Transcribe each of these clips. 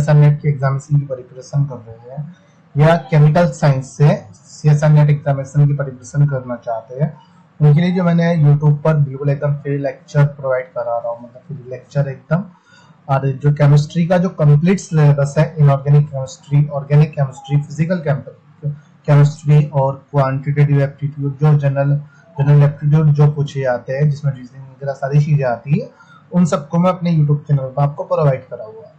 CSR net की examination की preparation कर रहे हैं या केमिकल साइंस से सीएसआर नेट एग्जामिनेशन की प्रिपरेशन करना चाहते हैं, उनके लिए जो मैंने यूट्यूब पर बिल्कुल एकदम फ्री लेक्चर प्रोवाइड करा रहा हूँ, मतलब फ्री लेक्चर एकदम। और जो केमिस्ट्री का जो कंप्लीट सिलेबस है, inorganic chemistry, organic chemistry, physical chemistry और क्वांटिटेटिव एप्टीट्यूड, जो जनरल एप्टीट्यूड जो पूछे जाते हैं, जिसमें रीजनिंग वगैरह सारी चीजें आती है, उन सबको मैं अपने यूट्यूब चैनल पर आपको प्रोवाइड करा हुआ है।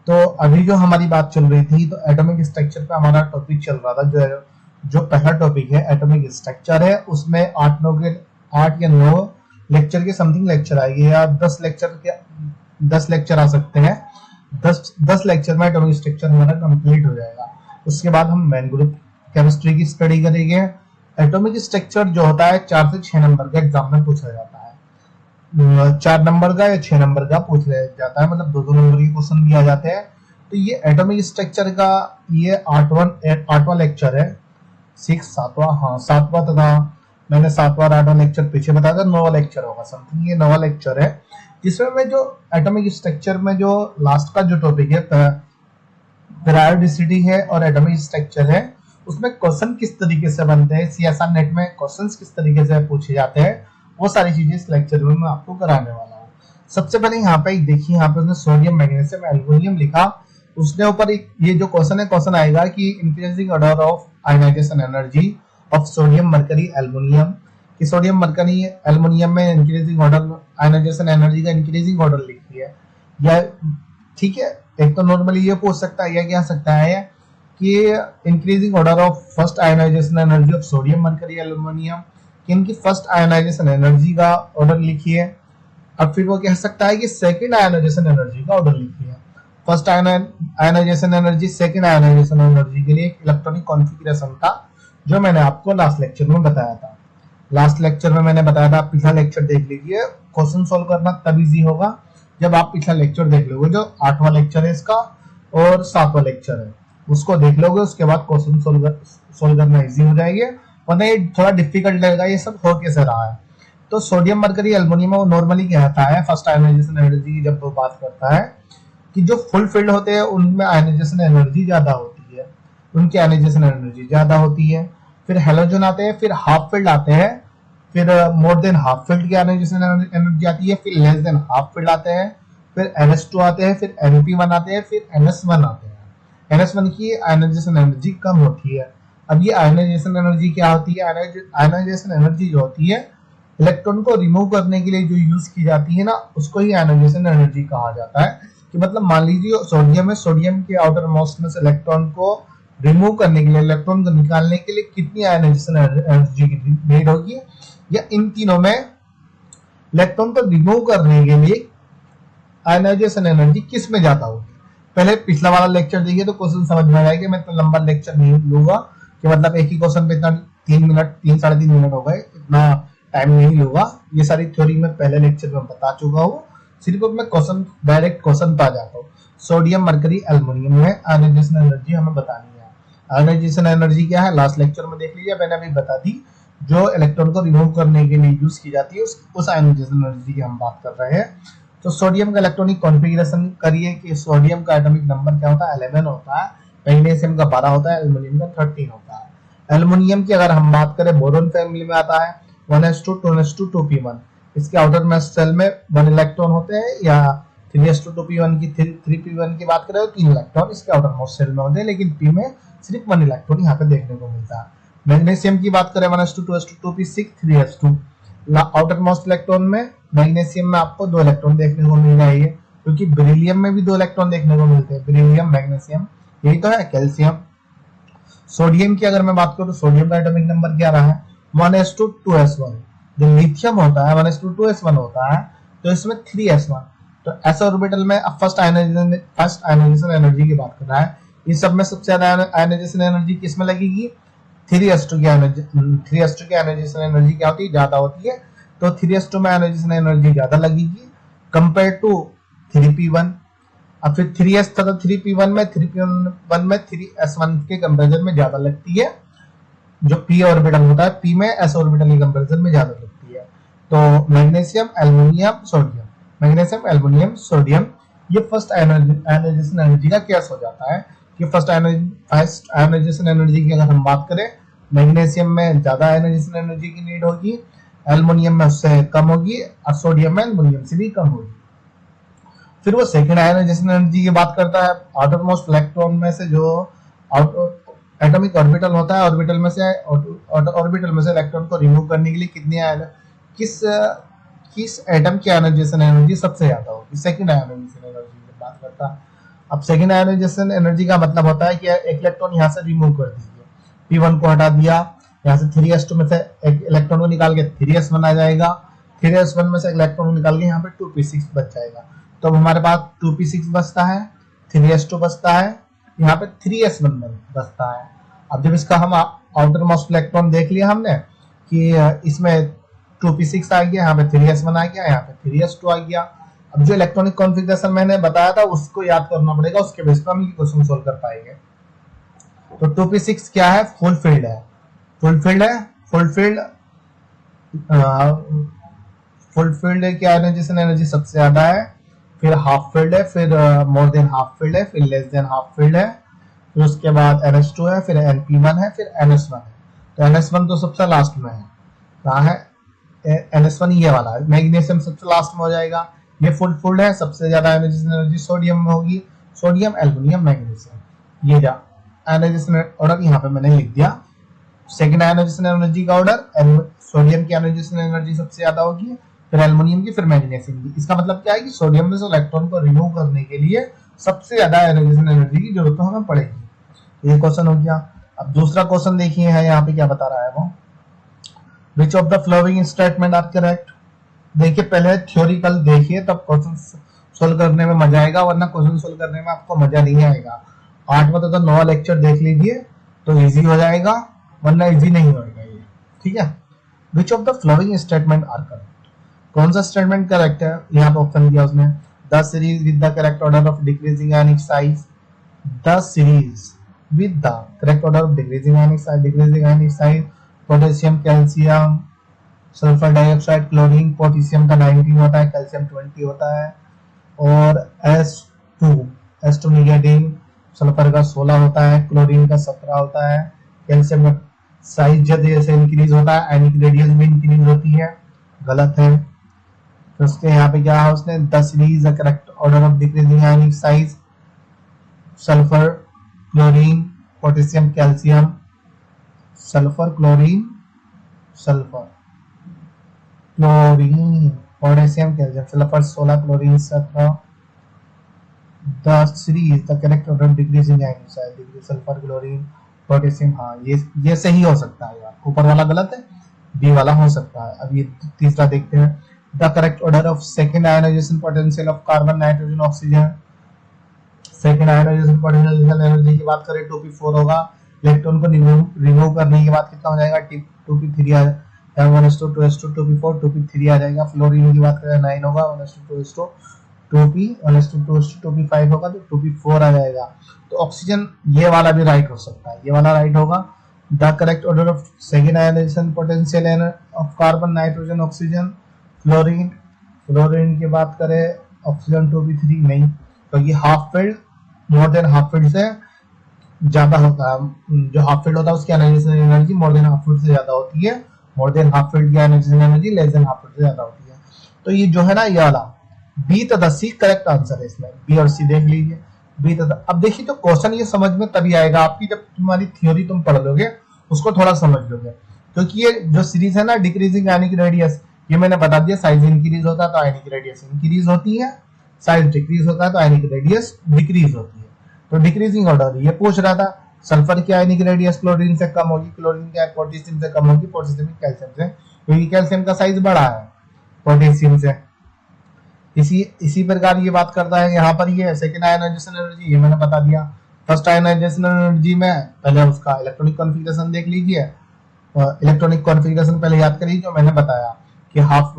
तो अभी जो हमारी बात चल रही थी, तो एटॉमिक स्ट्रक्चर पे हमारा टॉपिक चल रहा था। जो पहला टॉपिक है एटॉमिक स्ट्रक्चर है, उसमें 8 या 9 लेक्चर के समथिंग लेक्चर आएंगे, या 10 लेक्चर आ सकते हैं। 10 लेक्चर में एटॉमिक स्ट्रक्चर हमारा कंप्लीट हो जाएगा। उसके बाद हम मेन ग्रुप केमिस्ट्री की स्टडी करेंगे। एटॉमिक स्ट्रक्चर जो होता है 4 से 6 नंबर का एग्जाम में पूछा जाता है। 4 नंबर का या 6 नंबर का पूछ जाता है, मतलब 2-2 नंबर के क्वेश्चन दिया जाते हैं। तो ये एटॉमिक स्ट्रक्चर का ये 8वां लेक्चर है। 7वां तथा मैंने 7वां 8वां लेक्चर पीछे बताया था, 9वां लेक्चर होगा समथिंग, ये 9वां लेक्चर है, जिसमें मैं जो एटॉमिक स्ट्रक्चर में जो लास्ट का जो टॉपिक है पेरियोडिसिटी है और एटॉमिक स्ट्रक्चर है, उसमें क्वेश्चन किस तरीके से बनते हैं, सीएसआर नेट में क्वेश्चंस किस तरीके से पूछे जाते हैं, वो सारी चीजें इस लेक्चर में मैं आपको कराने वाला हूँ। सबसे पहले यहाँ पे देखिए, यहाँ पे उसने सोडियम, मैग्नीशियम, एल्युमिनियम लिखा। उसने ऊपर एक ये जो क्वेश्चन आएगा कि increasing order of ionization energy of sodium, mercury, aluminium, कि सोडियम, मरकरी, एल्युमिनियम में इंक्रीजिंग ऑर्डर आयनाइजेशन एनर्जी का इंक्रीजिंग ऑर्डर लिखी है। या ठीक है, एक तो नॉर्मली ये पूछ सकता है, या क्या सकता है कि increasing order of first ionization energy of sodium, mercury, aluminium, कि इनकी फर्स्ट आयनाइजेशन एनर्जी का ऑर्डर लिखिए। अब फिर वो कह सकता है कि सेकंड आयनाइजेशन एनर्जी का ऑर्डर लिखिए। First ionization energy, second ionization energy के लिए एक इलेक्ट्रॉनिक कॉन्फ़िगरेशन था, जो मैंने आपको लास्ट लेक्चर में बताया था। लास्ट लेक्चर में मैंने बताया था, पिछला लेक्चर देख लीजिए। क्वेश्चन सोल्व करना तब इजी होगा जब आप पिछला लेक्चर देख लोगे, जो 8वां लेक्चर है इसका और 7वां लेक्चर है, उसको देख लोगे। उसके बाद क्वेश्चन सोल्व करना इजी हो जाएगा, वरना ये थोड़ा डिफिकल्ट लगेगा, ये सब हो कैसे रहा है। तो सोडियम, मरकरी, एल्युमिनियम वो नॉर्मली कहता है फर्स्ट आयनाइजेशन एनर्जी की जब वो बात करता है कि जो फुल फील्ड होते हैं उनमें आयनाइजेशन एनर्जी ज्यादा होती है, उनकी आयनाइजेशन एनर्जी ज्यादा होती है। फिर हेलोजन आते हैं, फिर हाफ फील्ड आते हैं, फिर मोर देन हाफ फील्ड की आयनाइजेशन एनर्जी आती है, फिर लेस देन हाफ फील्ड आते हैं, फिर NH2 आते हैं, फिर NP1 आते हैं, फिर NS1 आते हैं। NS1 की आयनाइजेशन एनर्जी कम होती है। अब ये आयनाइजेशन एनर्जी क्या होती है? आयनाइजेशन एनर्जी जो होती है इलेक्ट्रॉन को रिमूव करने के लिए जो यूज की जाती है ना, उसको ही आयनाइजेशन एनर्जी कहा जाता है। कि मतलब मान लीजिए सोडियम है, सोडियम के आउटर मोस्ट में से इलेक्ट्रॉन को रिमूव करने के लिए, इलेक्ट्रॉन को निकालने के लिए कितनी आयनाइजेशन एनर्जी की नीड होगी, या इन तीनों में इलेक्ट्रॉन को रिमूव करने के लिए आयनाइजेशन एनर्जी किस में ज्यादा होगी। पहले पिछला वाला लेक्चर देखिए तो क्वेश्चन समझ में आएगा। मैं इतना लंबा लेक्चर नहीं लूंगा कि मतलब एक ही क्वेश्चन पे इतना 3 मिनट हो गए, इतना टाइम नहीं लूंगा। ये सारी थ्योरी में पहले लेक्चर में बता चुका हूँ, सिर्फ मैं क्वेश्चन डायरेक्ट क्वेश्चन पे आ जाता हूँ। सोडियम, मरकरी, एल्युमिनियम में आयनाइजेशन एनर्जी हमें बतानी है। आयनाइजेशन एनर्जी क्या है लास्ट लेक्चर में देख लीजिए, मैंने अभी बता दी। जो इलेक्ट्रॉन को रिमूव करने के लिए यूज की जाती है उस आयनाइजेशन एनर्जी की हम बात कर रहे हैं। तो सोडियम का इलेक्ट्रॉनिक कॉन्फ़िगरेशन करिए कि सोडियम का एटॉमिक नंबर क्या होता है, 11 होता है। मैग्नीशियम का 12 होता है, एल्युमिनियम का 13 होता है। एल्युमिनियम की अगर हम बात करें, बोरोन फैमिली में आता है, 1s2 2s2 2p1। इसके आउटर मोस्ट शेल में 1 इलेक्ट्रॉन होते हैं, या 3s2 2p1 की 3p1 की बात करें तो 3 इलेक्ट्रॉन इसके आउटर मोस्ट शेल में होते हैं, लेकिन p में सिर्फ 1 इलेक्ट्रॉन यहाँ पे देखने को मिलता है। मैग्नीशियम की बात करें 1s2 2s2 2p6 3s2। Outer most electron में मैग्नीशियम में आपको 2 इलेक्ट्रॉन देखने को मिल जाएंगे, क्योंकि बेरिलियम में भी 2 इलेक्ट्रॉन देखने को मिलते हैं। बेरिलियम, मैग्नीशियम, यही तो है। कैल्शियम। सोडियम की अगर मैं बात करूं तो सोडियम का एटॉमिक नंबर क्या रहा है, 1s2 2s1। जो लिथियम होता है 1s2 2s1 होता है, तो इसमें 3s1। तो s ऑर्बिटल में अब फर्स्ट आयनाइजेशन एनर्जी की बात कर रहा है। इस सब में सबसे ज्यादा आयनाइजेशन एनर्जी किस में लगेगी, 3s2 की आयनाइजेशन एनर्जी क्या होती है, ज्यादा होती है। तो 3s2 में आयनाइजेशन एनर्जी ज्यादा लगेगी कंपेयर टू 3p1। अब फिर 3s तथा 3p1 में 3s1 के कंपैरिजन में ज्यादा लगती है। जो p ऑर्बिटल होता है, p में s ऑर्बिटल के कंपैरिजन में ज्यादा लगती है। तो magnesium, aluminium, sodium, magnesium, aluminium, sodium, ये फर्स्ट आयोनाइजेशन एनर्जी का केस हो जाता है कि फर्स्ट आयोनाइजेशन एनर्जी की अगर हम बात करें, मैग्नीशियम में ज्यादा आयोनाइजेशन एनर्जी की नीड होगी, एल्युमिनियम में उससे कम होगी, और सोडियम में एल्युमिनियम से भी कम होगी। फिर वो सेकंड आयोनाइजेशन एनर्जी की बात करता है, आउटर मोस्ट इलेक्ट्रॉन में से जो एटॉमिक ऑर्बिटल होता है, ऑर्बिटल में से इलेक्ट्रॉन को रिमूव करने के लिए किस किस एटम की आयोनाइजेशन एनर्जी सबसे ज्यादा होगी, सेकंड आयोनाइजेशन एनर्जी की बात करता है। अब सेकंड आयोनाइजेशन एनर्जी का मतलब होता है कि एक इलेक्ट्रॉन यहाँ से रिमूव कर दीजिए, P1 को हटा दिया, यहाँ से 3s2 में से एक इलेक्ट्रॉन को निकाल के 3s1 आ जाएगा, 3s1 में से इलेक्ट्रॉन को निकाल के यहाँ पे 2p6 बच जाएगा। तो अब हमारे पास 2p6 बचता है, 3s2 बचता है, यहाँ पे 3s1 बचता है। अब जब इसका हम आउटर मोस्ट इलेक्ट्रॉन देख लिया हमने कि इसमें 2p6 आ गया, यहाँ पे 3s1 आ गया, यहाँ पे 3s2 आ गया। अब जो इलेक्ट्रॉनिक कॉन्फ़िगरेशन मैंने बताया था उसको याद करना पड़ेगा, उसके बेस पर हम ये क्वेश्चन सोल्व कर पाएंगे। तो 2p6 क्या है? फुल फील्ड है, फुल फील्ड की आयोनाइजेशन एनर्जी सबसे ज्यादा है, फिर हाफ फील्ड है, फिर मोर देन हाफ फील्ड है, फिर लेस देन हाफ फील्ड है, फिर उसके बाद NH2 है, फिर NP1 है, फिर NS1 है। तो NS1 तो सबसे लास्ट में है, कहाँ है? NS1 ये वाला है, मैग्नीशियम सबसे लास्ट में हो जाएगा। ये फुल फील्ड है, सबसे ज्यादा आयोनाइजेशन एनर्जी सोडियम में होगी, सोडियम, एल्युमिनियम, मैग्नीशियम। ये जा आयोनाइजेशन ऑर्डर यहाँ पे मैंने लिख दिया। सेकंड आयोनाइजेशन एनर्जी का ऑर्डर, सोडियम की आयोनाइजेशन एनर्जी सबसे ज्यादा होगी, फिर एल्युमिनियम की, फिर मैग्नीशियम की। इसका मतलब क्या है कि सोडियम में से इलेक्ट्रॉन को रिमूव करने के लिए सबसे ज्यादा आयोनाइजेशन एनर्जी की जरूरत हमें पड़ेगी। ये क्वेश्चन हो गया। अब दूसरा क्वेश्चन देखिए है यहाँ पे क्या बता रहा है वो, which of the following statement are correct. देखिए पहले थ्योरिकल देखिए तब क्वेश्चन सोल्व करने में मजा आएगा, वरना क्वेश्चन सोल्व करने में आपको मजा नहीं आएगा। 8 में तो 9 लेक्चर देख लीजिए तो इजी हो जाएगा, वरना इजी नहीं होगा ये, ठीक है। Which of the following statement are correct, कौन सा स्टेटमेंट करेक्ट है? यहाँ पे ऑप्शन दिया उसने, the series with the correct order of decreasing ionic size, the series with the correct order of decreasing ionic size, potassium, calcium, sulphur dioxide, chlorine. Potassium का 19 होता है, कैल्शियम 20 होता है, और S2 निगेटिव, सल्फर का 16 होता है, क्लोरीन का 17 होता है। कैल्शियम का साइज जैसे इंक्रीज होता है आयनिक रेडियस भी इंक्रीज होती है, गलत है। तो उसके यहाँ पे क्या है उसने, the series the correct order of decreasing ionic size, sulphur, chlorine, potassium, calcium, sulphur, chlorine, sulphur, chlorine, potassium, calcium, sulphur 16, chlorine 17। The series the correct order of decreasing ionic size, decrease sulphur, chlorine, potassium. हाँ ये सही हो सकता है यार, ऊपर वाला गलत है, बी वाला हो सकता है। अब ये तीसरा देखते हैं, the correct order of second ionization potential of carbon, nitrogen, oxygen. Second ionization potential energy की बात करें 2p4 होगा, इलेक्ट्रॉन को रिमूव करने के बाद कितना हो जाएगा, 2p3 आ जाएगा, 1:2:2 2p4 2p3 आ जाएगा। फ्लोरीन की बात करें 9 होगा, 1:2:2p 1:2:2p5 होगा, तो 2p4 आ जाएगा। तो ऑक्सीजन ये वाला भी राइट हो सकता है, ये वाला राइट होगा। The correct order of second ionization potential of carbon, nitrogen, oxygen, fluorine की बात करें ऑक्सीजन 2p3 नहीं, तो ये हाफ फील्ड मोर देन हाफ फील्ड से ज्यादा होता है, जो हाफ फील्ड होता है उसकी ionization energy more than half filled से ज्यादा होती है, मोर देन हाफ फील्ड की ionization energy less than half filled से ज्यादा होती है। तो ये जो है ना ये वाला बी तथा सी करेक्ट आंसर है, इसमें बी और सी देख लीजिए, बी तथा। अब देखिए तो क्वेश्चन ये समझ में तभी आएगा आपकी जब तुम्हारी थ्योरी तुम पढ़ लोगे, उसको थोड़ा समझ लोगे, क्योंकि ये जो सीरीज है ना डिक्रीजिंग आयनिक रेडियस, ये मैंने बता दिया, साइज इंक्रीज होता है तो आयनिक रेडियस इंक्रीज होती है, साइज डिक्रीज होता है तो आयनिक रेडियस डिक्रीज होती है। तो डिक्रीजिंग ऑर्डर ये पूछ रहा था, सल्फर की आयनिक रेडियस क्लोरीन से कम होगी, क्लोरीन की पोटेशियम से कम होगी, पोटेशियम की कैल्शियम से, क्योंकि कैल्शियम का साइज बड़ा है पोटेशियम से। इसी प्रकार ये बात करता है यहाँ पर, ये सेकंड आयोनाइजेशन एनर्जी ये मैंने बता दिया। फर्स्ट आयोनाइजेशन एनर्जी में पहले उसका इलेक्ट्रॉनिक कॉन्फ़िगरेशन देख लीजिए, इलेक्ट्रॉनिक कॉन्फ़िगरेशन पहले याद करिए जो मैंने बताया कि half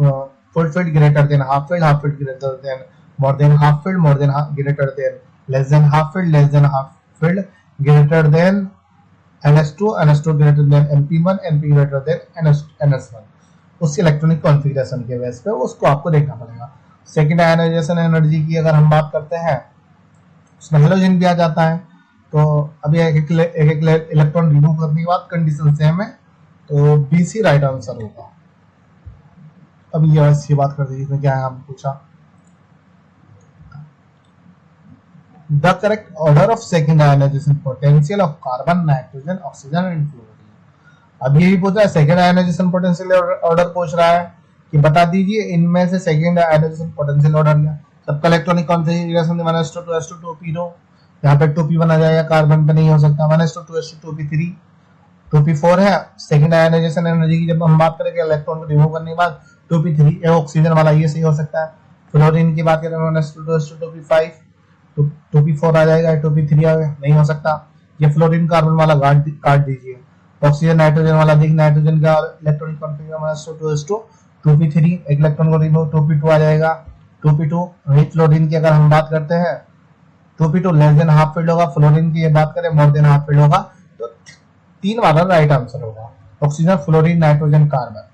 full field greater than half field, half field greater than more than half field, more than greater than less than half filled, less than half field greater than NH2, NH2 greater than NP1, NP greater than NS1। उसके electronic configuration के base पे उसको आपको देखना पड़ेगा। Second ionization energy की अगर हम बात करते हैं उसमें हेलोजन भी आ जाता है। तो अभी एक इलेक्ट्रॉन रिमूव करने के बाद कंडीशन सेम है, तो BC राइट आंसर होगा। अब ये इसकी बात कर दीजिए, इसमें क्या है आपने पूछा। The correct order of second ionization potential of carbon, nitrogen, oxygen and fluorine। अब यही पूछा है, सेकेंड आयनाइजेशन पोटेंशियल ऑर्डर पूछ रहा है कि बता दीजिए इनमें से सेकेंड आयनाइजेशन पोटेंशियल ऑर्डर क्या। सबका electronic configuration 1s2 2s2 2p2, यहाँ पे 2p1 आ जाएगा, कार्बन पे नहीं हो सकता। 1s2 2s2 2p3 2p4 है। सेकेंड आयनाइजेशन एनर्जी की जब हम बात करेंगे इलेक्ट्रॉन को रिमूव करने के बाद 2p3 ऑक्सीजन वाला, ये सही हो सकता है। फ्लोरीन की बात करें 1s2 2s2 2p5 2p4 आ जाएगा, 2p3 नहीं हो सकता। ये फ्लोरीन कार्बन वाला काट दीजिए। ऑक्सीजन नाइट्रोजन वाला देखिए, नाइट्रोजन का इलेक्ट्रॉनिक कॉन्फ़िगरेशन 2s2 2p3, एक इलेक्ट्रॉन को रिमूव 2p2 आ जाएगा 2p2। वही फ्लोरीन की अगर हम बात करते हैं 2p2 less than half field होगा, फ्लोरीन की बात करें मोर देन हाफ फील्ड होगा, तो 3 वाला राइट आंसर होगा। Oxygen, fluorine, nitrogen, carbon.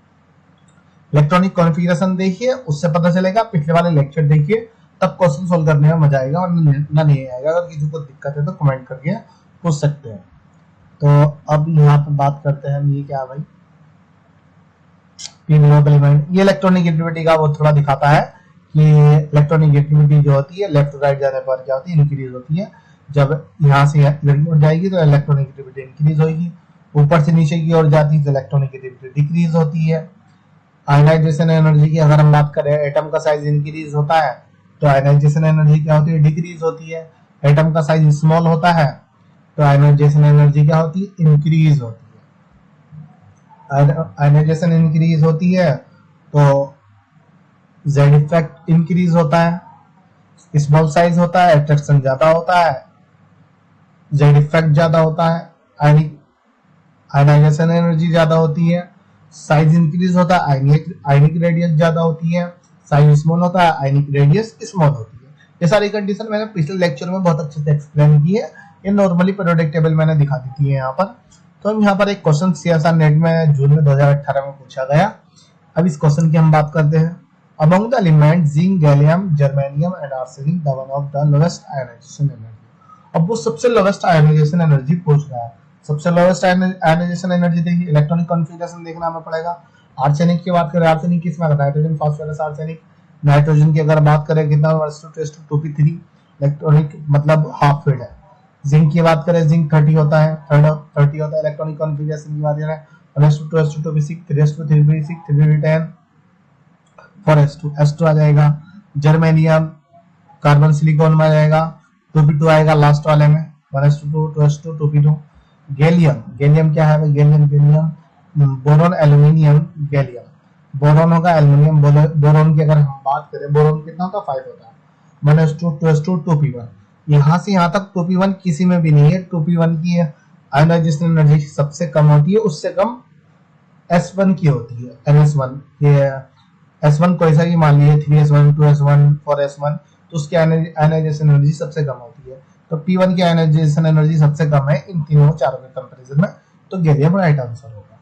Electronic configuration देखिए, उससे पता चलेगा। पिछले वाले लेक्चर देखिए, तब क्वेश्चन सोल्व करने में मजा आएगा, और ना नहीं आएगा। अगर किसी को दिक्कत है तो कमेंट करके पूछ सकते हैं। तो अब यहाँ पे बात करते हैं, ये क्या है भाई, पी ग्लोबल इवेंट। ये इलेक्ट्रॉनिक एक्टिविटी का वो थोड़ा दिखाता है कि इलेक्ट्रॉनिक एक्टिविटी जो होती है लेफ्ट राइट जाने पर क्या होती है, इंक्रीज होती है। जब यहाँ से लड़की उड़ जाएगी तो इलेक्ट्रॉनिक एक्टिविटी इंक्रीज होगी, ऊपर से नीचे की ओर जाती है तो इलेक्ट्रॉनिक एक्टिविटी डिक्रीज होती है। आयनाइजेशन एनर्जी की अगर हम बात करें, एटम का साइज इंक्रीज होता है तो आयनाइजेशन एनर्जी क्या होती है, डिक्रीज होती है। एटम का साइज स्मॉल होता है तो आयनाइजेशन एनर्जी क्या होती है, इंक्रीज होती है। आयनाइजेशन इंक्रीज होती है तो जेड इफेक्ट इंक्रीज होता है। स्मॉल साइज होता है, अट्रैक्शन ज्यादा होता है, जेड इफेक्ट ज्यादा होता है। आयनाइजेशन एनर्जी ज्यादा होती है, साइज इंक्रीज होता है, आयनिक रेडियस ज्यादा होती है। साइज स्मॉल होता है, आयनिक रेडियस स्मॉल होती है। ये सारी कंडीशन मैंने पिछले लेक्चर में बहुत अच्छे से एक्सप्लेन की है। ये नॉर्मली पीरियोडिक टेबल मैंने दिखा दी थी यहाँ पर। तो हम यहाँ पर एक क्वेश्चन CSR नेट में जून में 2018 में पूछा गया। अब इस क्वेश्चन की हम बात करते हैं। Among the element zinc, gallium, germanium and arsenic, the one of the lowest ionization energy. अब वो सबसे लोवेस्ट आयनाइजेशन एनर्जी पूछ रहा है। सबसे लोवेस्ट आयनाइजेशन एनर्जी देखिए, इलेक्ट्रॉनिक कॉन्फ़िगरेशन देखना हमें पड़ेगा। आर्सेनिक की बात करें, आर्सेनिक किसमें आता है, नाइट्रोजन, फास्फोरस, आर्सेनिक। नाइट्रोजन की अगर बात करें कितना, 2s2 इलेक्ट्रॉनिक मतलब हाफ फील्ड है। जिंक की बात करें, जिंक 30 होता है, 30 होता है। इलेक्ट्रॉनिक कॉन्फ़िगरेशन की बात करें 1s2 2s2 2p6 3s2 3p6 3p10 4s2 s2 आ जाएगा। जर्मेनियम, कार्बन सिलिकॉन में आ जाएगा, 2p2 आएगा लास्ट वाले में, 1s2 2s2 2p2। गैलियम क्या है, gallium boron, aluminium, gallium. Boron होगा, एल्यूमिनियम। बोरॉन की अगर हम बात करें, बोरॉन कितना होता है, 5 होता है। 1s2 2s2 2p1। यहाँ से यहाँ तक 2p1 किसी में भी नहीं है। 2p1 की आयनाइजेशन एनर्जी सबसे कम होती है, उससे कम S1 की होती है, NS1। ये S1 कोई सा भी मान लीजिए, 3s1 2s1 4s1, तो उसकी आयनाइजेशन एनर्जी सबसे कम होती है। तो P1 की आयनाइजेशन एनर्जी सबसे कम है इन तीनों चारों के कंपैरिजन में, तो गैलियम राइट आंसर होगा।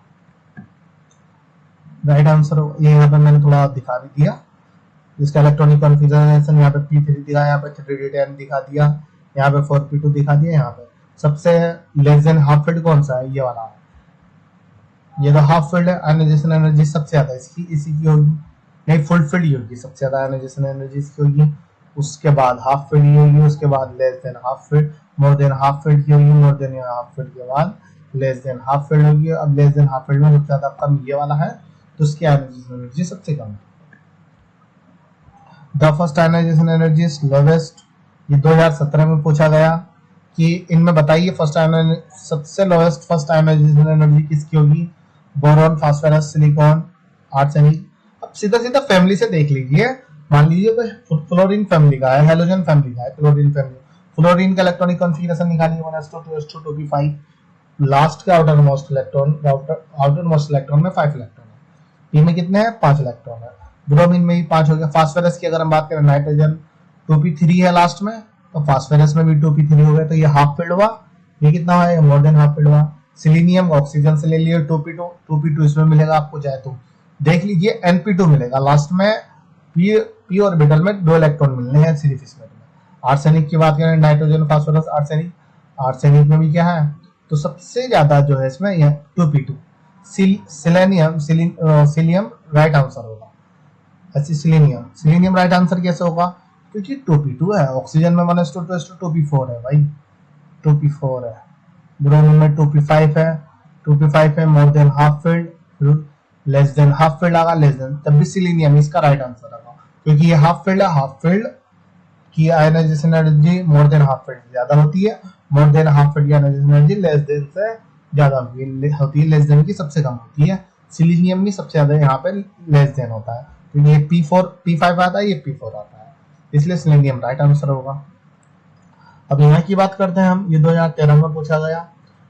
राइट आंसर ये यहाँ पे मैंने थोड़ा दिखा भी दिया। इसका इलेक्ट्रॉनिक कॉन्फ़िगरेशन यहाँ पे P3 दिखा, यहाँ पे 3d10 दिखा दिया, यहाँ पे 4p2 दिखा दिया। यहाँ पे सबसे लेस देन हाफ फील्ड कौन सा है, ये वाला है। ये तो हाफ फील्ड है, आयनाइजेशन एनर्जी सबसे ज्यादा इसी की होगी, नहीं फुल फील्ड ही होगी, सबसे ज्यादा आयनाइजेशन एनर्जी इसकी होगी। उसके बाद हाफ फील्ड ही होगी, उसके बाद लेस देन हाफ फील्ड, मोर देन हाफ फील्ड की होगी, मोर देन हाफ फील्ड के बाद लेस देन हाफ फील्ड होगी। अब लेस देन हाफ फील्ड में सबसे ज्यादा कम ये वाला है, तो उसकी आयनाइजेशन एनर्जी सबसे कम है। The first ionization energy is lowest, ये 2017 में पूछा गया कि इनमें बताइए सबसे लोवेस्ट फर्स्ट आयनाइजेशन एनर्जी किसकी होगी। Boron, phosphorus, silicon, arsenic. अब सीधा सीधा फैमिली से देख लीजिए। मान लीजिए कोई फ्लोरीन फैमिली का है, हेलोजन फैमिली का है, क्लोरीन फैमिली। फ्लोरीन का इलेक्ट्रॉनिक कॉन्फ़िगरेशन निकालिए, 1s2 2s2 2p5। लास्ट का आउटर मोस्ट इलेक्ट्रॉन में 5 इलेक्ट्रॉन है। पी में कितने हैं, 5 इलेक्ट्रॉन है। ब्रोमीन में भी 5 हो गया। फास्फोरस की अगर हम बात करें, नाइट्रोजन 2p3 है लास्ट में, तो फास्फोरस में भी 2p3 हो गया, तो ये हाफ फील्ड हुआ। ये कितना है, मोर देन हाफ फील्ड हुआ। सिलीनियम ऑक्सीजन से ले लिए 2p2 इसमें मिलेगा आपको, चाहे तो देख लीजिए, np2 मिलेगा लास्ट में। p ऑर्बिटल में 2 इलेक्ट्रॉन मिलने हैं सिर्फ इसमें। आर्सेनिक की बात करें, नाइट्रोजन, फास्फोरस, आर्सेनिक, आर्सेनिक में भी क्या है, तो सबसे ज्यादा जो है इसमें यह 2p2। सिलीनियम राइट आंसर होगा। ऐसे सिलीनियम राइट आंसर कैसे होगा, क्योंकि 2p2 है, ऑक्सीजन में 1s2 2s2 2p4 है भाई, 2p4 है। ब्रोमीन में 2p5 है, 2p5 है, more than half filled, less than half filled आगा, लेस देन, तब भी सिलीनियम इसका राइट आंसर आगा, क्योंकि ये हाफ फील्ड है, हाफ फील्ड की ionization energy more than half filled ज्यादा होती है, मोर देन हाफ फील्ड की आयनाइजेशन एनर्जी लेस देन से ज्यादा होती है, लेस देन की सबसे कम होती है। सिलीनियम भी सबसे ज्यादा यहाँ पे लेस देन होता है, तो ये p5 आता है, ये p4 आता है, इसलिए सिलीनियम राइट आंसर होगा। अब यहाँ की बात करते हैं हम, ये 2013 में पूछा गया,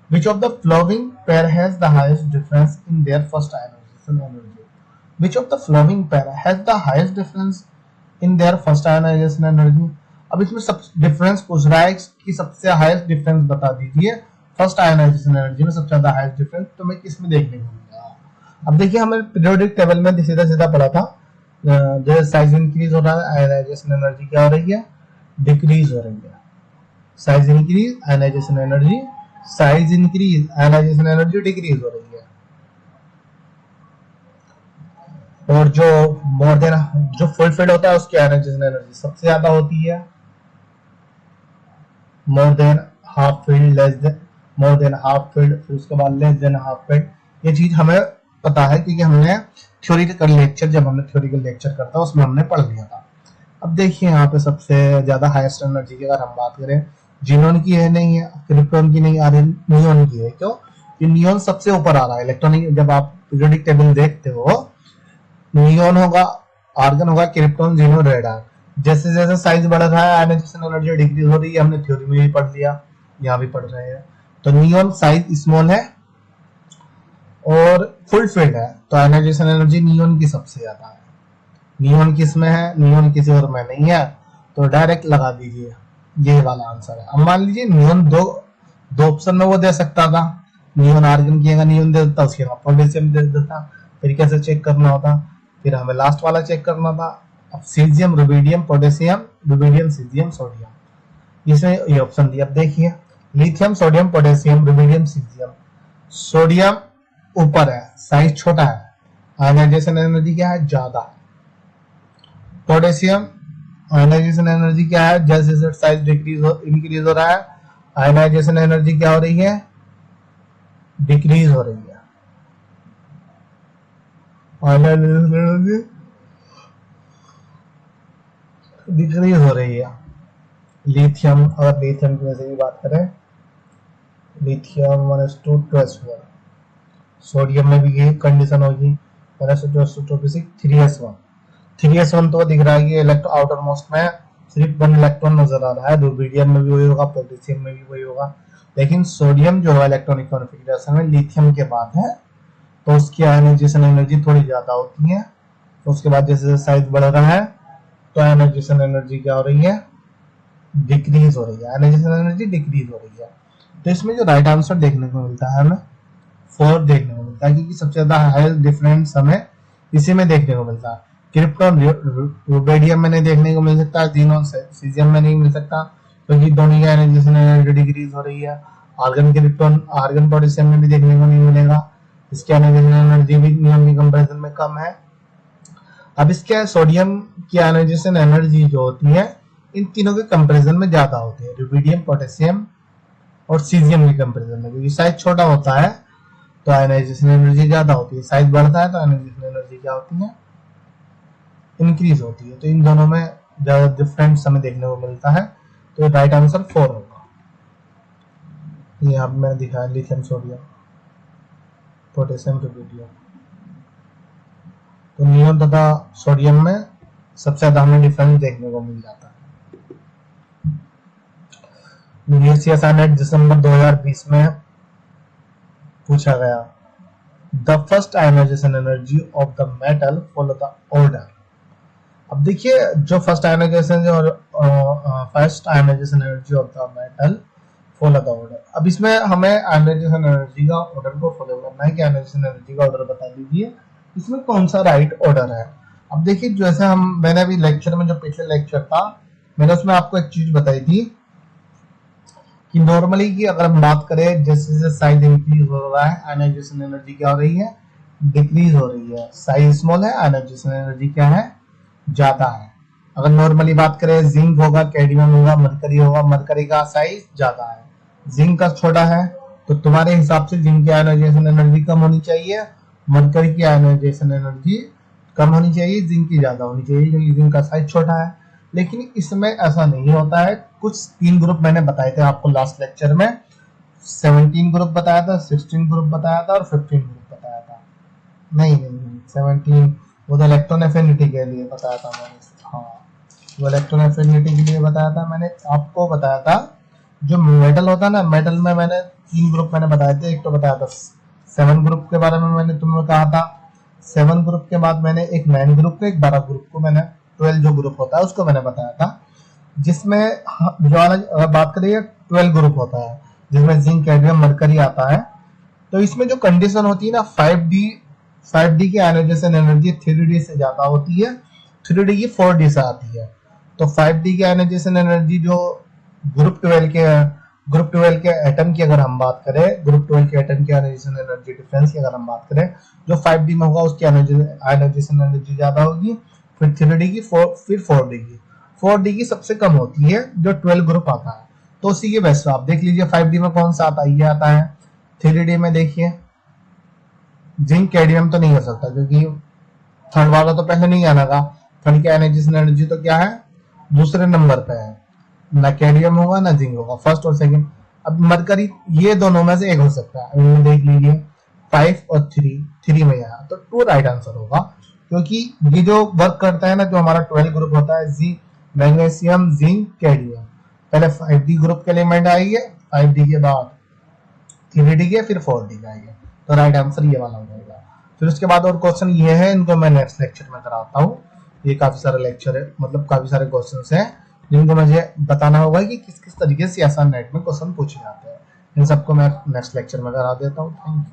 which of the following pair has the highest difference in their first ionization energy? Which of the following pair has the highest difference in their first ionization energy? अब इसमें सब डिफरेंस पूछ रहा है कि सबसे हाईएस्ट डिफरेंस बता दीजिए फर्स्ट आयनाइजेशन एनर्जी में, सबसे ज्यादा हाईएस्ट डिफरेंस तो मैं किसमें देखने को मिलेगा। अब देखिए हमें पीरियोडिक टेबल में सीधा सीधा पढ़ा था, जैसे साइज इंक्रीज हो रहा है आयनाइजेशन एनर्जी क्या हो रही है, डिक्रीज हो रही है। Size increase ionization energy, size increase ionization energy decrease हो रही है। और जो मोर देन जो फुल फील्ड होता है उसकी आयनाइजेशन एनर्जी सबसे ज्यादा होती है, more than half filled, less than, more than half filled, फिर उसके बाद लेस देन हाफ फील्ड। ये चीज हमें पता है क्योंकि हमने थ्योरिटिकल लेक्चर, जब हमने थ्योरिटिकल लेक्चर करता उसमें हमने पढ़ लिया था। अब देखिए यहाँ पे सबसे ज्यादा हाईएस्ट एनर्जी की अगर हम बात करें, जिनोन की है नहीं है, क्रिप्टॉन की नहीं आ रही, नियोन की है। क्यों, कि नियोन सबसे ऊपर आ रहा है इलेक्ट्रॉनिक, जब आप पीरियोडिक टेबल देखते हो नियोन होगा, आर्गन होगा, क्रिप्टॉन, जिनोन, रेडान। जैसे जैसे साइज बढ़ रहा है आयनाइजेशन एनर्जी डिक्रीज हो रही है, हमने थ्योरी में भी पढ़ लिया, यहाँ भी पढ़ रहे हैं। तो नियोन साइज स्मॉल है और फुल फील्ड है, तो आयनाइजेशन एनर्जी नियोन की सबसे ज्यादा है। नियोन किस में है, नियोन किसी और में नहीं है, तो डायरेक्ट लगा दीजिए, ये वाला आंसर है। अब मान लीजिए नियोन दो ऑप्शन में वो दे सकता था, नियोन आर्गन की जगह नियोन दे देता, उसके बाद पोटेशियम दे देता, फिर कैसे चेक करना होता, फिर हमें लास्ट वाला चेक करना था। अब caesium, rubidium, potassium, rubidium, caesium, sodium, इसमें ये ऑप्शन दिया। अब देखिए lithium, sodium, potassium, rubidium, caesium. Sodium ऊपर है, साइज छोटा है, आयनाइजेशन एनर्जी क्या है, ज्यादा है। पोटेशियम आयनाइजेशन एनर्जी क्या है, जैसे जैसे साइज इंक्रीज हो रहा है, आयनाइजेशन एनर्जी क्या हो रही है, डिक्रीज हो रही है। आयनाइजेशन एनर्जी डिक्रीज हो रही है। लिथियम, अगर लिथियम की वजह से बात करें, लिथियम 1s2 2s1, सोडियम में भी यही कंडीशन होगी, 1s2 2s2 3s1। 3s1 तो दिख रहा है कि इलेक्ट्रो आउटर मोस्ट में सिर्फ 1 इलेक्ट्रॉन नजर आ रहा है, रुबिडियम में भी वही होगा, पोटेशियम में भी वही होगा, लेकिन सोडियम जो है इलेक्ट्रॉनिक कॉन्फ़िगरेशन में लिथियम के बाद है, तो उसकी आयनाइजेशन एनर्जी थोड़ी ज्यादा होती है। तो उसके बाद जैसे जैसे साइज बढ़ रहा है तो आयनाइजेशन एनर्जी क्या हो रही है, डिक्रीज हो रही है, आयनाइजेशन एनर्जी डिक्रीज हो रही है। तो इसमें जो राइट आंसर देखने को मिलता है हमें 4 देखने को मिलता है, क्योंकि सबसे ज्यादा हाईएस्ट डिफरेंस हमें इसी में देखने को मिलता है। क्रिप्टॉन रुबिडियम में नहीं देखने को मिल सकता, जिनोन सीजियम में नहीं मिल सकता, क्योंकि दोनों की आयनाइजेशन एनर्जी डिक्रीज हो रही है। आर्गन क्रिप्टॉन, आर्गन पोटेशियम में भी देखने को नहीं मिलेगा, इसकी आयनाइजेशन एनर्जी भी नियम की कंपैरिजन में कम है। अब इसके सोडियम की आयनाइजेशन एनर्जी जो होती है इन तीनों के कंपैरिजन में ज्यादा होती है, रुबिडियम, पोटेशियम और सीजियम के कंपैरिजन में, क्योंकि साइज छोटा होता है तो आयनाइजेशन एनर्जी ज्यादा होती है, साइज बढ़ता है तो आयनाइजेशन एनर्जी क्या होती है, इंक्रीज होती है। तो इन दोनों में ज्यादा डिफरेंस हमें देखने को मिलता है, तो राइट आंसर 4 होगा। ये यहाँ मैंने दिखाया लिथियम, सोडियम, पोटेशियम, रुबिडियम। तो नियोन तथा सोडियम में सबसे ज्यादा हमें डिफरेंस देखने को मिल जाता है। यूनिवर्सिटी असाइनमेंट दिसंबर 2020 में पूछा गया, the first ionization energy of the metal follow the order. अब देखिए जो first ionization energy of the metal follow the order. अब इसमें हमें आयनाइजेशन एनर्जी का ऑर्डर को फॉलो करना है कि आयनाइजेशन एनर्जी का ऑर्डर बता दीजिए, इसमें कौन सा राइट ऑर्डर है। अब देखिए जैसे मैंने अभी लेक्चर में, जो पिछले लेक्चर था, मैंने उसमें आपको एक चीज बताई थी कि नॉर्मली की अगर हम बात करें, जैसे जैसे साइज इंक्रीज हो रहा है, आयनाइजेशन एनर्जी क्या हो रही है, डिक्रीज हो रही है। साइज स्मॉल है, आयनाइजेशन एनर्जी क्या है, ज्यादा है। अगर नॉर्मली बात करें, जिंक होगा, कैडमियम होगा, मरकरी होगा, मरकरी का साइज ज्यादा है, जिंक का छोटा है, तो तुम्हारे हिसाब से जिंक की आयनाइजेशन एनर्जी कम होनी चाहिए, मरकरी की आयनाइजेशन एनर्जी कम होनी चाहिए, जिंक की ज्यादा होनी चाहिए, क्योंकि जिंक का साइज छोटा है। लेकिन इसमें ऐसा नहीं होता है। कुछ 3 ग्रुप मैंने बताए थे आपको लास्ट लेक्चर में, 17 ग्रुप बताया था, 16 ग्रुप बताया था और 15 ग्रुप बताया था। नहीं नहीं नहीं, 17 वो तो इलेक्ट्रॉन एफिनिटी के लिए बताया था मैंने। हाँ, वो इलेक्ट्रॉन एफिनिटी के लिए बताया था मैंने आपको। बताया था जो मेटल होता है ना, मेटल में मैंने 3 ग्रुप मैंने बताए थे। एक तो बताया था 7 ग्रुप के बारे में मैंने तुम्हें कहा था। 7 ग्रुप के बाद मैंने एक 9 ग्रुप को, एक 12 ग्रुप को, मैंने 12 जो ग्रुप होता है उसको मैंने बताया था। जिसमें जो अगर बात करिए 12 ग्रुप होता है, जिसमें जिंक, कैडमियम, मरकरी आता है। तो इसमें जो कंडीशन होती है ना, 5D की आयनाइजेशन एनर्जी 3D से ज्यादा होती है, 3D की 4D से आती है। तो 5D की आयनाइजेशन एनर्जी जो ग्रुप 12 के एटम की अगर हम बात करें, ग्रुप 12 के एटम की आयनाइजेशन एनर्जी डिफरेंस की अगर हम बात करें, जो 5D में होगा उसकी आयनाइजेशन एनर्जी ज्यादा होगी, फिर 3D की, फिर 4D की। 4D की सबसे कम होती है जो 12 ग्रुप आता है। तो उसी के बेस पे आप देख लीजिए 5D में कौन सा आता है, ये आता है। 3D में देखिए जिंक, कैडमियम तो नहीं हो सकता, क्योंकि थर्ड वाला तो पहले नहीं आना था। थर्ड की आयनाइजेशन एनर्जी तो क्या है, दूसरे नंबर पे है। ना कैडमियम होगा ना जिंक होगा, फर्स्ट और सेकंड। अब मरकरी, ये दोनों में से एक हो सकता है। इनमें देख लीजिए 5 और 3 में आया तो 2 राइट आंसर होगा। क्योंकि ये जो वर्क करता है ना, जो हमारा 12 ग्रुप होता है, मैग्नीशियम, जिंक, कैडमियम, पहले 5D ग्रुप के एलिमेंट आएंगे, 5D के बाद 3D के, फिर 4D का आएगा। तो राइट आंसर ये वाला हो जाएगा। फिर उसके बाद और क्वेश्चन ये है, इनको मैं नेक्स्ट लेक्चर में कराता हूँ। ये काफी सारे लेक्चर है, मतलब काफी सारे क्वेश्चन हैं जिनको मुझे बताना होगा कि किस किस तरीके से आसान नेट में क्वेश्चन पूछे जाते हैं। इन सबको मैं नेक्स्ट लेक्चर में करा देता हूँ। Thank you.